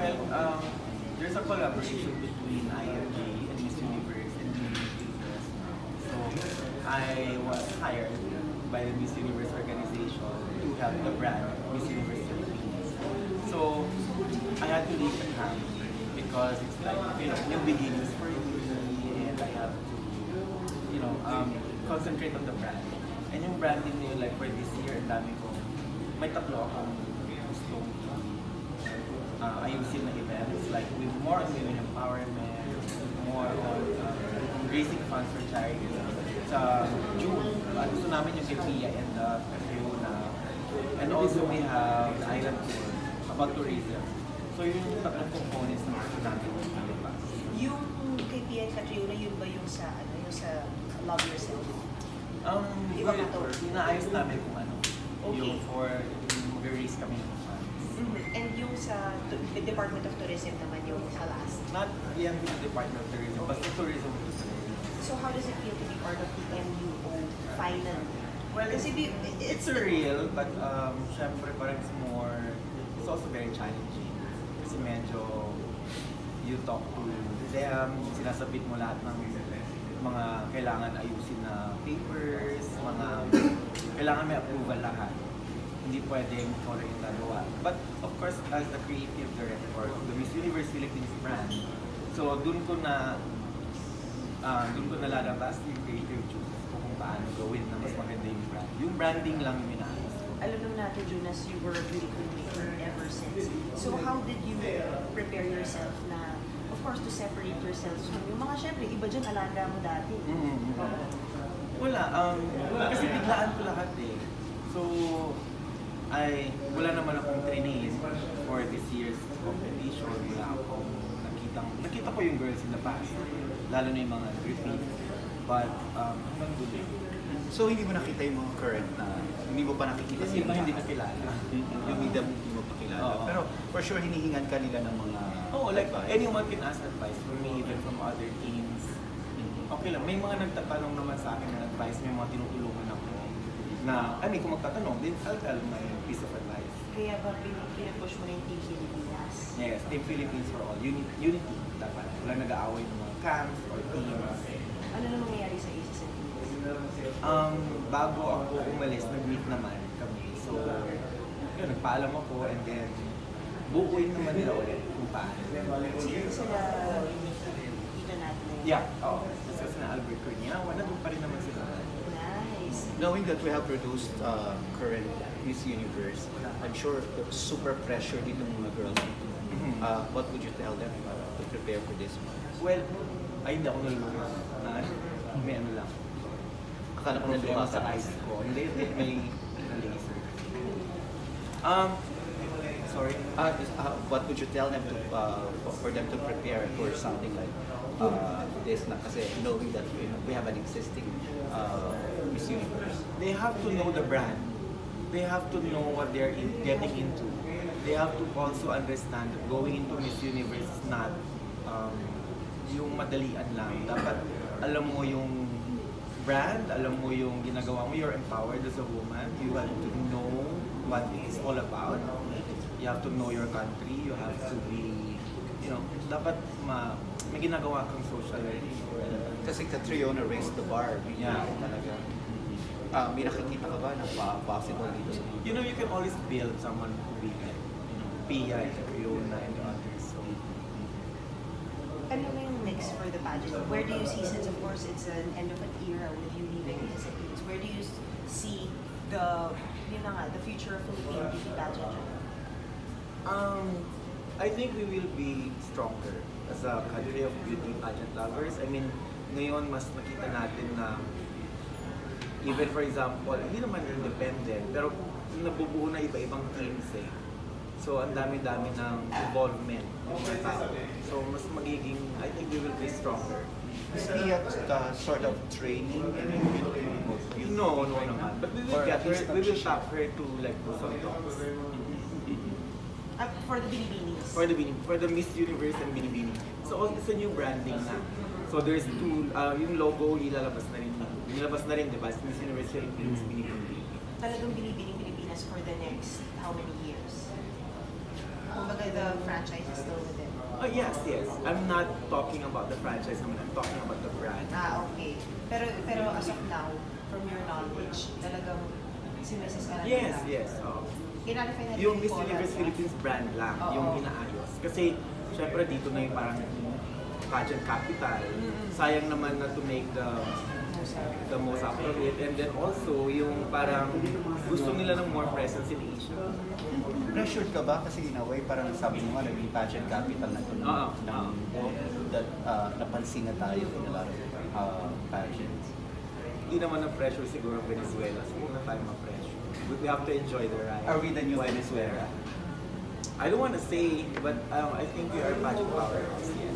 Well, there's a collaboration between IMG and Miss Universe and Miss Universe now. So I was hired by the Miss Universe organization to help the brand Miss Universe Philippines. So I had to leave the camp because it's like, new beginnings for me, and I have to, concentrate on the brand. And yung branding nyo, like for this year, ang dami ko, may tatlo akong gustong ayusin na events, like with more on women empowerment, more on raising funds for charity. Sa June, gusto namin yung kay Pia and Fiona. And also we have the island tour about tourism. So yun yung tatlong components na gusto namin ilabas. Yung kay Pia and Catriona, yun ba yung sa, yung sa Love Yourself? Iba na to. Inaayos namin kung ano. Okay. Yung for mag-raise kami ng funds. And yung sa Department of Tourism naman yung sa last? Not yan yung Department of Tourism, basta tourism. So how does it feel to be part of the MUO finally? Well, Kasi it's surreal, but syempre parang it's also very challenging. Kasi medyo you talk to them, sinasabit mo lahat ng mga kailangan ayusin na papers, kailangan may approval lahat. Hindi pwedeng ikaw lang yung gagawa. But of course, as the creative director of the Miss Universe Philippines brand, so dun ko na lalabas yung creative choices ko kung paano gawin na mas maganda yung brand. Yung branding lang yung inaayos ko. Alam naman natin, Jonas, you were a beauty maker ever since. So how did you prepare yourself na, of course, to separate yourselves from yung mga, syempre, iba dyan alanda mo dati. Wala, kasi biglaan ko lahat eh. So, wala naman akong training for this year's competition. Wala akong nakita ko yung girls in the past, lalo na yung mga repeat. But, so hindi mo nakita yung mga current na, hindi mo pa nakikita sila? Hindi nakilala. Yung media hindi mo pa kilala. Pero for sure, hinihingan ka nila ng mga like advice. anyone can ask advice from me, even from other teams. Okay lang, may mga nagtatanong naman sa akin ng advice, may mga tinutulungan ako na, kung magtatanong, then I'll tell my piece of advice. Kaya ba pinupush mo na yung Team Pilipinas? Yes, Team Philippines for all. Unity, dapat. Walang nag-aaway ng mga camps or teams. Ano na nangyayari sa ACES and Teams? Bago ako umalis, nag-meet naman kami. So, yun, nagpaalam ako and then buuin naman nila ulit kung paano. Sino sila dito natin? Yeah, kasi na Albert Corniawan, nandun pa rin naman sila. Nice. Knowing that we have produced current Miss Universe, I'm sure super pressure dito ng mga girls. What would you tell them to prepare for this one? Well, hindi ako nalulunod. May ano lang. Akala ko Problema nandun sa ka eyes ko. Hindi, may laser. Sorry? What would you tell them to for them to prepare for something like this na kasi knowing that we have an existing Miss Universe? They have to know the brand. They have to know what they're getting into. They have to also understand that going into Miss Universe is not yung madalian lang. Dapat alam mo yung brand, alam mo yung ginagawa mo, you're empowered as a woman. You have to know what it's all about. You have to know your country. You have to be, dapat may ginagawa kang social life. Kasi Catriona raised the bar. Yeah. Talaga. May nakikita ka ba na possible dito sa mga? You can always build someone who be like, Pia and Fiona and the others. So, Ano na yung next for the pageant? Where do you see, since of course it's an end of an era with you leaving ACES and Teams, where do you see the future of Philippine beauty pageant? I think we will be stronger as a country of beauty pageant lovers. I mean, ngayon mas nakita natin na even for example, hindi naman independent, pero nabubuo na iba-ibang teams eh. So, ang dami-dami ng involvement ng mga tao. So, mas magiging, I think we will be stronger. Is the sort of training and No naman. But we will tap her to like do some talks. For the Binibinis? For the Miss Universe and Binibini. So, it's a new branding na. So, there's two, yung logo ilalabas na rin. Nilabas na rin, di ba? Miss Universe Philippines, Binibini. Talagang Binibining Pilipinas for the next how many years? Kumbaga, the franchise is still with it. Oh, yes, yes. I'm not talking about the franchise, I'm talking about the brand. Okay. Pero as of now, from your knowledge, talagang si Mrs. ka na Yes, talaga. yes. Kinalify natin Yung Miss po, Universe diba? Philippines brand lang, Oo. yung inaayos. Kasi, syempre dito na yung parang pageant capital. Sayang naman na to make the most out of it. And then also, yung parang gusto nila ng more presence in Asia. Pressured ka ba? Kasi in a way, parang sabi mo nga, naging pageant capital na ito Oo. that napansin na tayo in a lot of pageants. Hindi naman ang pressure siguro ang Venezuela. So, huwag na tayo ma-pressure. We have to enjoy the ride. Are we the new Venezuela? I don't want to say, but I think we are pageant powerhouse, yes.